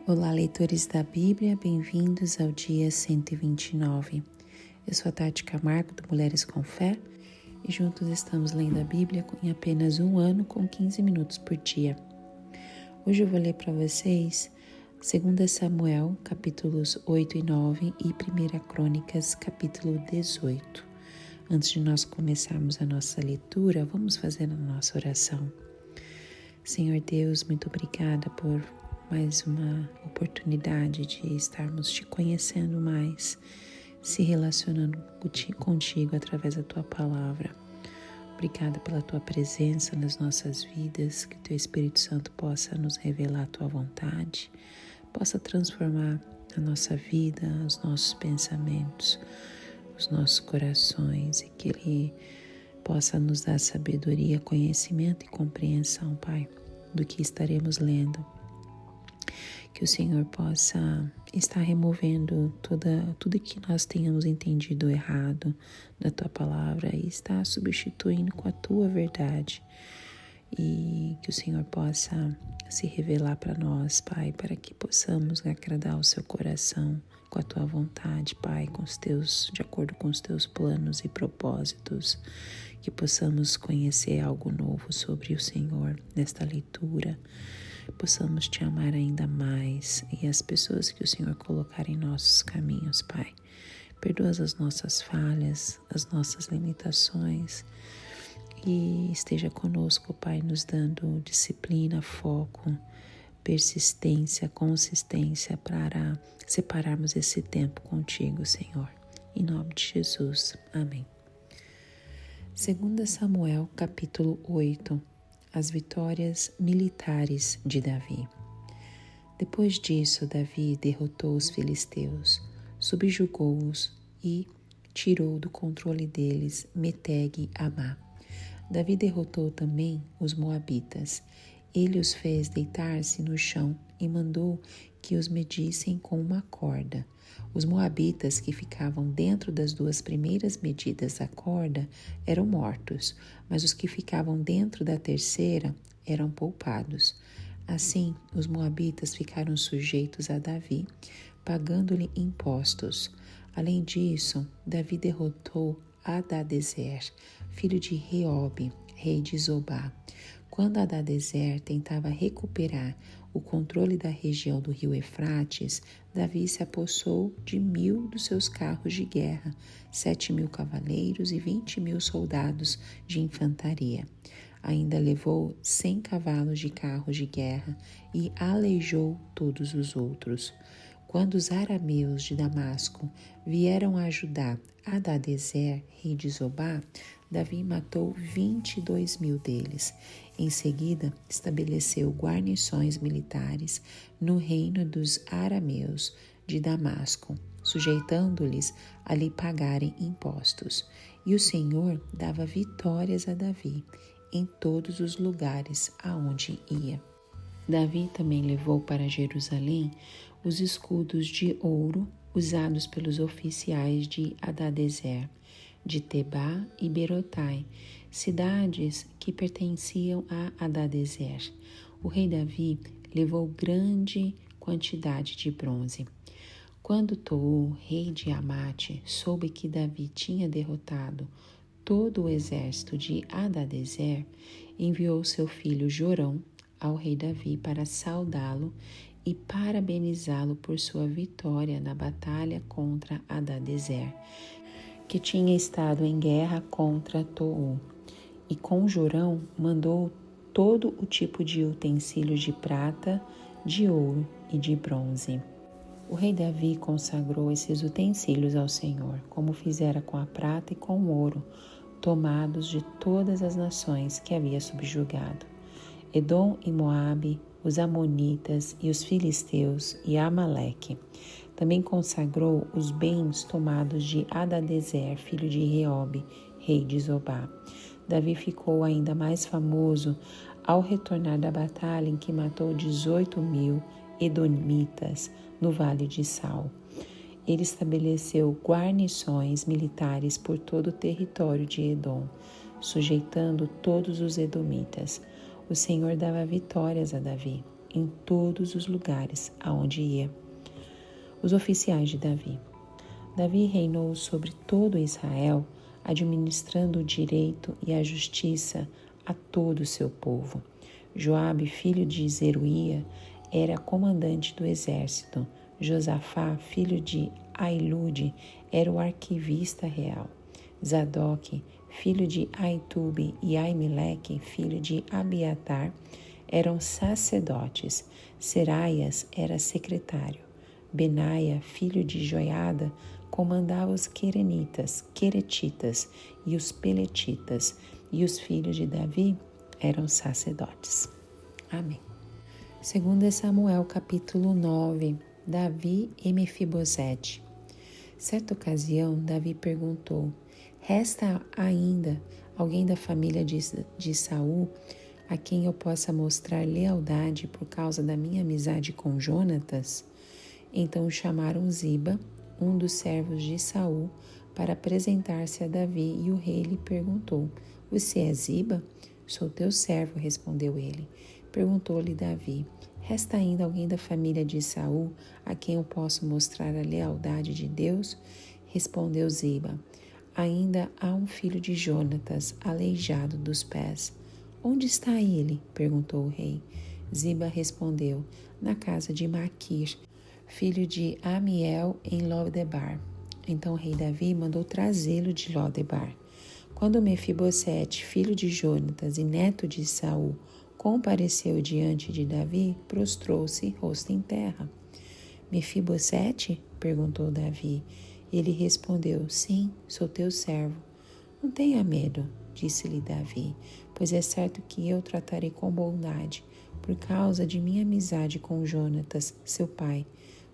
Olá, leitores da Bíblia, bem-vindos ao dia 129. Eu sou a Tati Camargo, do Mulheres com Fé, e juntos estamos lendo a Bíblia em apenas um ano, com 15 minutos por dia. Hoje eu vou ler para vocês 2 Samuel, capítulos 8 e 9, e 1 Crônicas, capítulo 18. Antes de nós começarmos a nossa leitura, vamos fazer a nossa oração. Senhor Deus, muito obrigada por mais uma oportunidade de estarmos te conhecendo mais, se relacionando contigo através da tua palavra. Obrigada pela tua presença nas nossas vidas, que o teu Espírito Santo possa nos revelar a tua vontade, possa transformar a nossa vida, os nossos pensamentos, os nossos corações, e que Ele possa nos dar sabedoria, conhecimento e compreensão, Pai, do que estaremos lendo. Que o Senhor possa estar removendo tudo que nós tenhamos entendido errado da Tua Palavra e estar substituindo com a Tua verdade. E que o Senhor possa se revelar para nós, Pai, para que possamos agradar o Seu coração com a Tua vontade, Pai, de acordo com os Teus planos e propósitos. Que possamos conhecer algo novo sobre o Senhor nesta leitura. Possamos te amar ainda mais e as pessoas que o Senhor colocar em nossos caminhos, Pai. Perdoa as nossas falhas, as nossas limitações e esteja conosco, Pai, nos dando disciplina, foco, persistência, consistência para separarmos esse tempo contigo, Senhor. Em nome de Jesus. Amém. 2 Samuel, capítulo 8. As vitórias militares de Davi. Depois disso, Davi derrotou os filisteus, subjugou-os e tirou do controle deles Meteg e Amá. Davi derrotou também os moabitas. Ele os fez deitar-se no chão e mandou que os medissem com uma corda. Os moabitas que ficavam dentro das duas primeiras medidas da corda eram mortos, mas os que ficavam dentro da terceira eram poupados. Assim, os moabitas ficaram sujeitos a Davi, pagando-lhe impostos. Além disso, Davi derrotou Hadadezer, filho de Reobe, rei de Zobá. Quando Hadadezer tentava recuperar o controle da região do rio Eufrates, Davi se apossou de 1.000 dos seus carros de guerra, 7.000 cavaleiros e 20.000 soldados de infantaria. Ainda levou 100 cavalos de carros de guerra e aleijou todos os outros. Quando os arameus de Damasco vieram ajudar Hadadezer, rei de Zobá, Davi matou 22.000 deles. Em seguida, estabeleceu guarnições militares no reino dos arameus de Damasco, sujeitando-lhes a lhe pagarem impostos. E o Senhor dava vitórias a Davi em todos os lugares aonde ia. Davi também levou para Jerusalém os escudos de ouro usados pelos oficiais de Hadadezer, de Tebá e Berotai, cidades que pertenciam a Hadadezer. O rei Davi levou grande quantidade de bronze. Quando Tou, rei de Amate, soube que Davi tinha derrotado todo o exército de Hadadezer, enviou seu filho Jorão ao rei Davi para saudá-lo e parabenizá-lo por sua vitória na batalha contra Hadadezer, que tinha estado em guerra contra Tou. E com Jorão mandou todo o tipo de utensílios de prata, de ouro e de bronze. O rei Davi consagrou esses utensílios ao Senhor, como fizera com a prata e com o ouro, tomados de todas as nações que havia subjugado: Edom e Moabe, os amonitas e os filisteus e Amaleque. Também consagrou os bens tomados de Hadadezer, filho de Reobe, rei de Zobá. Davi ficou ainda mais famoso ao retornar da batalha em que matou 18.000 edomitas no Vale de Sal. Ele estabeleceu guarnições militares por todo o território de Edom, sujeitando todos os edomitas. O Senhor dava vitórias a Davi em todos os lugares aonde ia. Os oficiais de Davi. Davi reinou sobre todo Israel, administrando o direito e a justiça a todo o seu povo. Joabe, filho de Zeruia, era comandante do exército. Josafá, filho de Ailude, era o arquivista real. Zadok, filho de Aitube, e Aimeleque, filho de Abiatar, eram sacerdotes. Seraias era secretário. Benaia, filho de Joiada, comandava os queretitas e os peletitas, e os filhos de Davi eram sacerdotes. Amém. 2 Samuel capítulo 9. Davi e Mefibosete. Certa ocasião, Davi perguntou: resta ainda alguém da família de Saul a quem eu possa mostrar lealdade por causa da minha amizade com Jonatas? Então chamaram Ziba, um dos servos de Saul, para apresentar-se a Davi, e o rei lhe perguntou: você é Ziba? Sou teu servo, respondeu ele. Perguntou-lhe Davi: resta ainda alguém da família de Saul a quem eu posso mostrar a lealdade de Deus? Respondeu Ziba: ainda há um filho de Jonatas, aleijado dos pés. Onde está ele? Perguntou o rei. Ziba respondeu: na casa de Maquir, filho de Amiel, em Lodebar. Então o rei Davi mandou trazê-lo de Lodebar. Quando Mefibosete, filho de Jonatas e neto de Saul, compareceu diante de Davi, prostrou-se rosto em terra. Mefibosete? Perguntou Davi. Ele respondeu: sim, sou teu servo. Não tenha medo, disse-lhe Davi, pois é certo que eu tratarei com bondade, por causa de minha amizade com Jonatas, seu pai.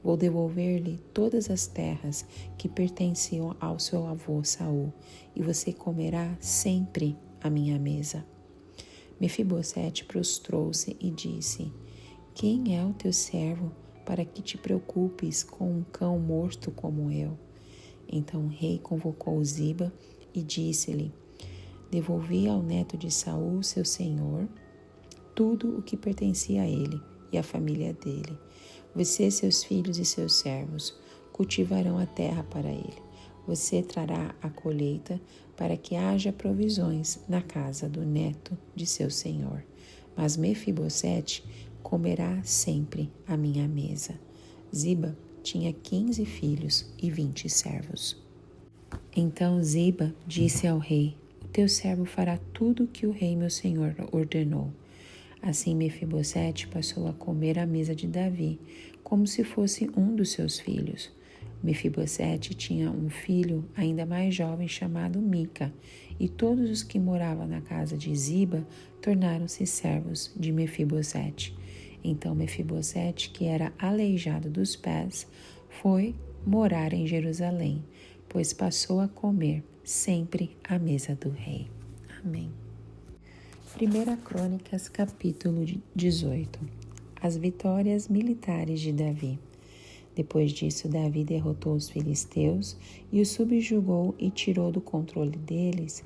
Vou devolver-lhe todas as terras que pertenciam ao seu avô Saul, e você comerá sempre à minha mesa. Mefibosete prostrou-se e disse: quem é o teu servo para que te preocupes com um cão morto como eu? Então o rei convocou Ziba e disse-lhe: devolvi ao neto de Saul, seu senhor, tudo o que pertencia a ele e à família dele. Você, seus filhos e seus servos, cultivarão a terra para ele. Você trará a colheita para que haja provisões na casa do neto de seu senhor. Mas Mefibosete comerá sempre à minha mesa. Ziba tinha 15 filhos e 20 servos. Então Ziba disse ao rei: o teu servo fará tudo o que o rei meu senhor ordenou. Assim Mefibosete passou a comer à mesa de Davi, como se fosse um dos seus filhos. Mefibosete tinha um filho ainda mais jovem chamado Mica, e todos os que moravam na casa de Ziba tornaram-se servos de Mefibosete. Então Mefibosete, que era aleijado dos pés, foi morar em Jerusalém, pois passou a comer sempre à mesa do rei. Amém. 1 Crônicas, capítulo 18. As vitórias militares de Davi. Depois disso, Davi derrotou os filisteus e os subjugou e tirou do controle deles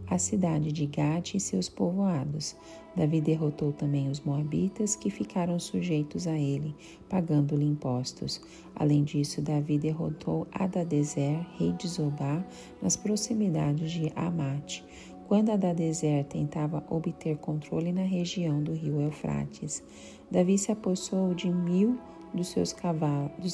a cidade de Gate e seus povoados. Davi derrotou também os moabitas, que ficaram sujeitos a ele, pagando-lhe impostos. Além disso, Davi derrotou Adadezer, rei de Zobá, nas proximidades de Amate, quando Adadezer tentava obter controle na região do rio Eufrates. Davi se apossou de 1.000 dos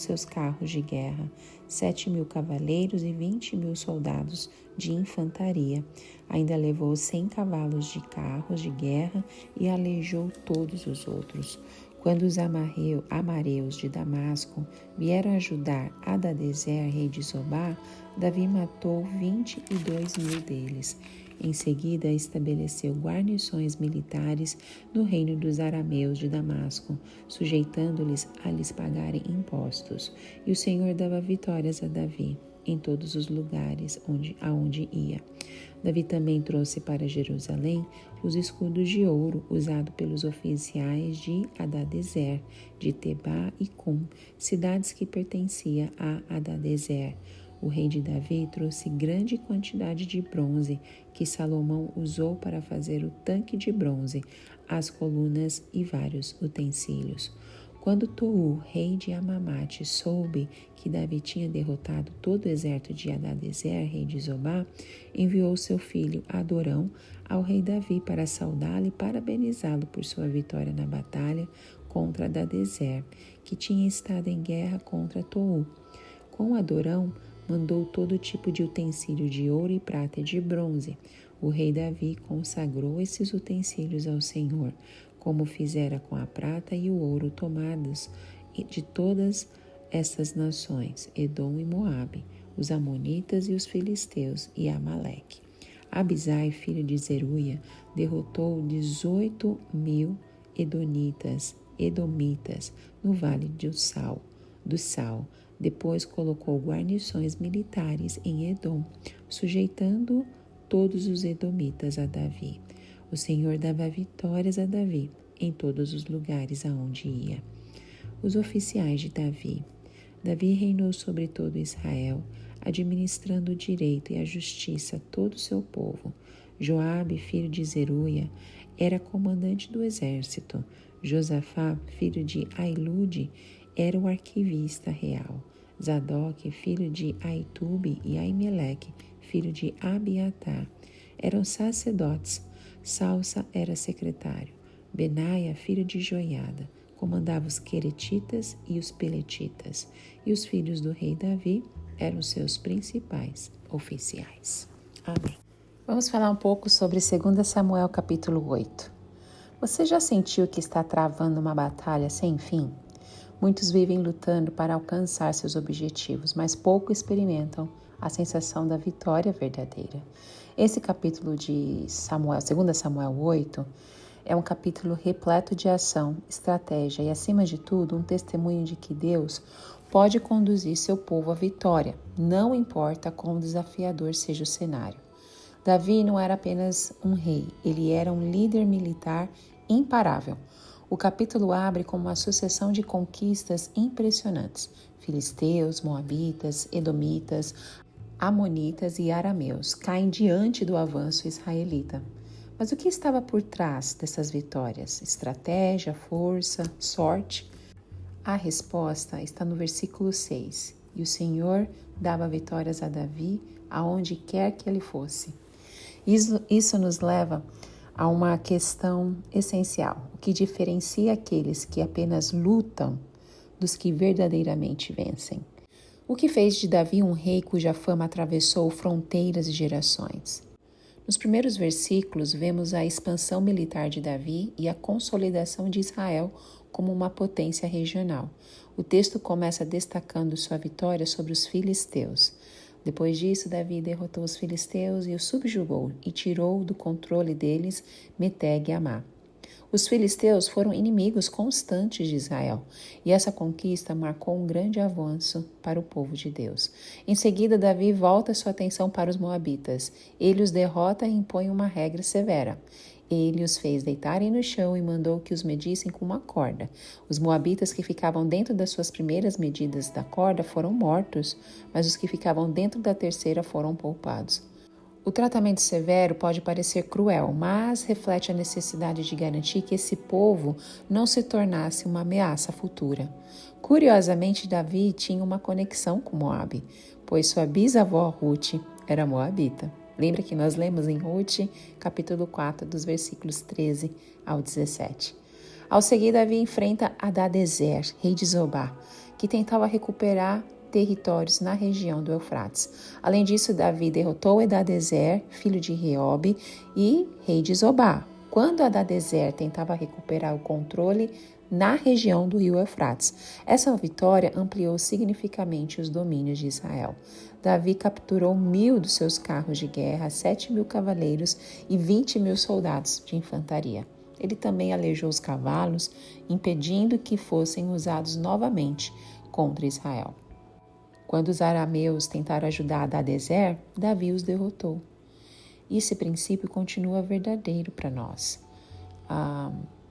seus carros de guerra, 7.000 cavaleiros e 20.000 soldados de infantaria. Ainda levou 100 cavalos de carros de guerra e aleijou todos os outros. Quando os amareus de Damasco vieram ajudar Adadezer, rei de Zobá, Davi matou 22.000 deles. Em seguida, estabeleceu guarnições militares no reino dos arameus de Damasco, sujeitando-lhes a lhes pagarem impostos. E o Senhor dava vitórias a Davi em todos os lugares aonde ia. Davi também trouxe para Jerusalém os escudos de ouro usados pelos oficiais de Adadezer, de Tebá e Com, cidades que pertenciam a Adadezer. O rei de Davi trouxe grande quantidade de bronze que Salomão usou para fazer o tanque de bronze, as colunas e vários utensílios. Quando Tou, rei de Amamate, soube que Davi tinha derrotado todo o exército de Hadadezer, rei de Zobá, enviou seu filho Adorão ao rei Davi para saudá-lo e parabenizá-lo por sua vitória na batalha contra Hadadezer, que tinha estado em guerra contra Tou. Com Adorão, mandou todo tipo de utensílio de ouro e prata e de bronze. O rei Davi consagrou esses utensílios ao Senhor, como fizera com a prata e o ouro tomados de todas essas nações, Edom e Moabe, os amonitas e os filisteus e Amaleque. Abisai, filho de Zeruia, derrotou 18.000 edomitas no vale do Sal. Depois colocou guarnições militares em Edom, sujeitando todos os edomitas a Davi. O Senhor dava vitórias a Davi em todos os lugares aonde ia. Os oficiais de Davi. Davi reinou sobre todo Israel, administrando o direito e a justiça a todo o seu povo. Joabe, filho de Zeruia, era comandante do exército. Josafá, filho de Ailude, era o arquivista real. Zadok, filho de Aitube, e Aimeleque, filho de Abiatar, eram sacerdotes. Salsa era secretário. Benaia, filho de Joiada, comandava os queretitas e os peletitas, e os filhos do rei Davi eram seus principais oficiais. Amém. Vamos falar um pouco sobre 2 Samuel capítulo 8. Você já sentiu que está travando uma batalha sem fim? Muitos vivem lutando para alcançar seus objetivos, mas pouco experimentam a sensação da vitória verdadeira. Esse capítulo de Samuel, 2 Samuel 8, é um capítulo repleto de ação, estratégia e, acima de tudo, um testemunho de que Deus pode conduzir seu povo à vitória, não importa quão desafiador seja o cenário. Davi não era apenas um rei, ele era um líder militar imparável. O capítulo abre com uma sucessão de conquistas impressionantes. Filisteus, moabitas, edomitas, amonitas e arameus caem diante do avanço israelita. Mas o que estava por trás dessas vitórias? Estratégia, força, sorte? A resposta está no versículo 6. E o Senhor dava vitórias a Davi aonde quer que ele fosse. Isso nos leva a uma questão essencial. O que diferencia aqueles que apenas lutam dos que verdadeiramente vencem? O que fez de Davi um rei cuja fama atravessou fronteiras e gerações? Nos primeiros versículos, vemos a expansão militar de Davi e a consolidação de Israel como uma potência regional. O texto começa destacando sua vitória sobre os filisteus. Depois disso, Davi derrotou os filisteus e os subjugou e tirou do controle deles Meteg e Amá. Os filisteus foram inimigos constantes de Israel, e essa conquista marcou um grande avanço para o povo de Deus. Em seguida, Davi volta sua atenção para os moabitas. Ele os derrota e impõe uma regra severa. Ele os fez deitarem no chão e mandou que os medissem com uma corda. Os moabitas que ficavam dentro das suas primeiras medidas da corda foram mortos, mas os que ficavam dentro da terceira foram poupados. O tratamento severo pode parecer cruel, mas reflete a necessidade de garantir que esse povo não se tornasse uma ameaça futura. Curiosamente, Davi tinha uma conexão com Moabe, pois sua bisavó Ruth era moabita. Lembra que nós lemos em Ruth, capítulo 4, dos versículos 13 ao 17. Ao seguir, Davi enfrenta Hadadezer, rei de Zobá, que tentava recuperar territórios na região do Eufrates. Além disso, Davi derrotou Hadadezer, filho de Reobe, e rei de Zobá, quando Hadadezer tentava recuperar o controle na região do rio Eufrates. Essa vitória ampliou significativamente os domínios de Israel. Davi capturou 1.000 dos seus carros de guerra, 7.000 cavaleiros e 20.000 soldados de infantaria. Ele também aleijou os cavalos, impedindo que fossem usados novamente contra Israel. Quando os arameus tentaram ajudar Hadadezer, Davi os derrotou. Esse princípio continua verdadeiro para nós.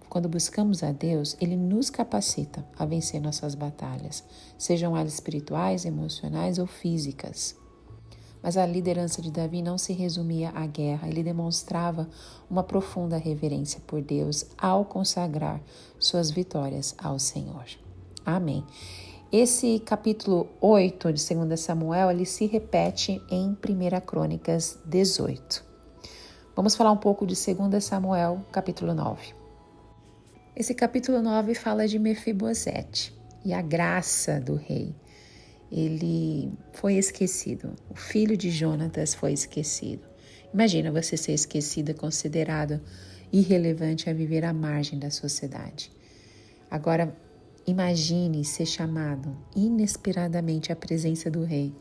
Quando buscamos a Deus, Ele nos capacita a vencer nossas batalhas, sejam elas espirituais, emocionais ou físicas. Mas a liderança de Davi não se resumia à guerra, ele demonstrava uma profunda reverência por Deus ao consagrar suas vitórias ao Senhor. Amém. Esse capítulo 8 de 2 Samuel, ele se repete em 1 Crônicas 18. Vamos falar um pouco de 2 Samuel, capítulo 9. Esse capítulo 9 fala de Mefibosete e a graça do rei. Ele foi esquecido, o filho de Jonatas foi esquecido. Imagina você ser esquecido, considerado irrelevante a viver à margem da sociedade. Agora, imagine ser chamado inesperadamente à presença do rei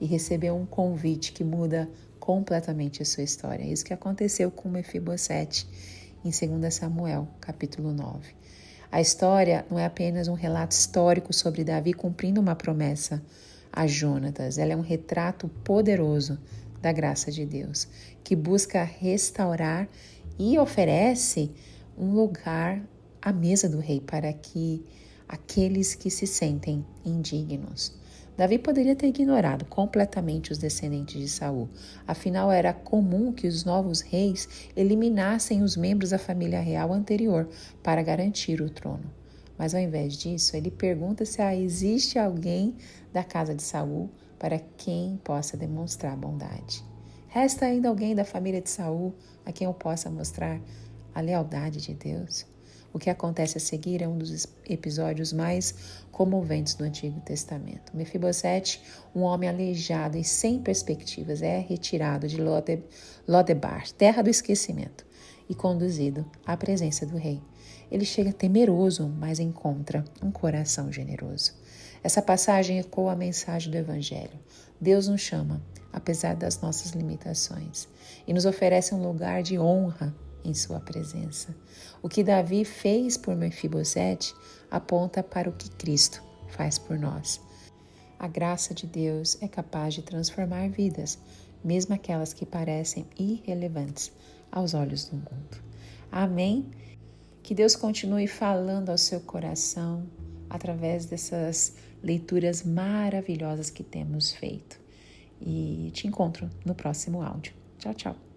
e receber um convite que muda completamente a sua história. É isso que aconteceu com Mefibosete em 2 Samuel, capítulo 9. A história não é apenas um relato histórico sobre Davi cumprindo uma promessa a Jonatas. Ela é um retrato poderoso da graça de Deus, que busca restaurar e oferece um lugar à mesa do rei para que aqueles que se sentem indignos. Davi poderia ter ignorado completamente os descendentes de Saul. Afinal, era comum que os novos reis eliminassem os membros da família real anterior para garantir o trono. Mas ao invés disso, ele pergunta se existe alguém da casa de Saul para quem possa demonstrar bondade. Resta ainda alguém da família de Saul a quem eu possa mostrar a lealdade de Deus? O que acontece a seguir é um dos episódios mais comoventes do Antigo Testamento. Mefibosete, um homem aleijado e sem perspectivas, é retirado de Lodebar, terra do esquecimento, e conduzido à presença do rei. Ele chega temeroso, mas encontra um coração generoso. Essa passagem ecoa a mensagem do Evangelho. Deus nos chama, apesar das nossas limitações, e nos oferece um lugar de honra em sua presença. O que Davi fez por Mefibosete aponta para o que Cristo faz por nós. A graça de Deus é capaz de transformar vidas, mesmo aquelas que parecem irrelevantes aos olhos do mundo. Amém? Que Deus continue falando ao seu coração através dessas leituras maravilhosas que temos feito. E te encontro no próximo áudio. Tchau, tchau.